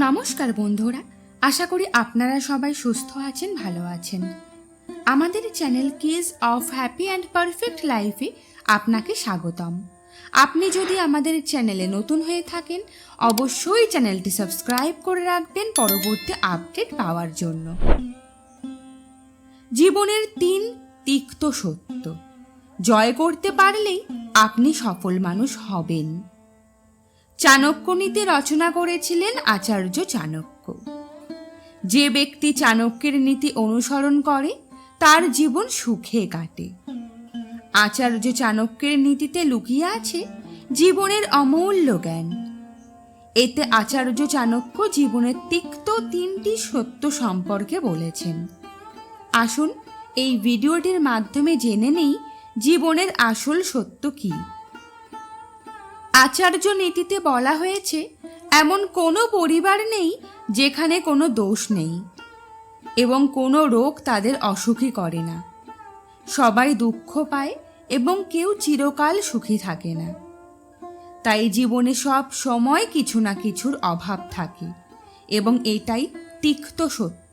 নমস্কার বন্ধুরা, আশা করি আপনারা সবাই সুস্থ আছেন, ভালো আছেন। আমাদের channel keys of happy and perfect লাইফে আপনাকে স্বাগতম। আপনি যদি আমাদের চ্যানেলে নতুন হয়ে থাকেন, অবশ্যই চ্যানেলটি সাবস্ক্রাইব করে রাখবেন পরবর্তী আপডেট পাওয়ার জন্য। জীবনের 3 তিক্ত সত্য জয় করতে পারলেই আপনি সফল মানুষ হবেন। চাণক্য নীতি রচনা করেছিলেন আচার্য চাণক্য। যে ব্যক্তি চাণক্যের নীতি অনুসরণ করে তার জীবন সুখে কাটে। আচার্য চাণক্যের নীতিতে লুকিয়ে আছে জীবনের অমূল্য জ্ঞান। এতে আচার্য চাণক্য জীবনের তিক্ত 3টি সত্য সম্পর্কে বলেছেন। আসুন এই ভিডিওটির মাধ্যমে জেনে নেই জীবনের আসল সত্য কী। আচার্য নীতিতে বলা হয়েছে, এমন কোনো পরিবার নেই যেখানে কোনো দোষ নেই এবং কোনো রোগ তাদের অসুখী করে না। সবাই দুঃখ পায় এবং কেউ চিরকাল সুখী থাকে না। তাই জীবনে সব সময় কিছু না কিছুর অভাব থাকে এবং এটাই তিক্ত সত্য।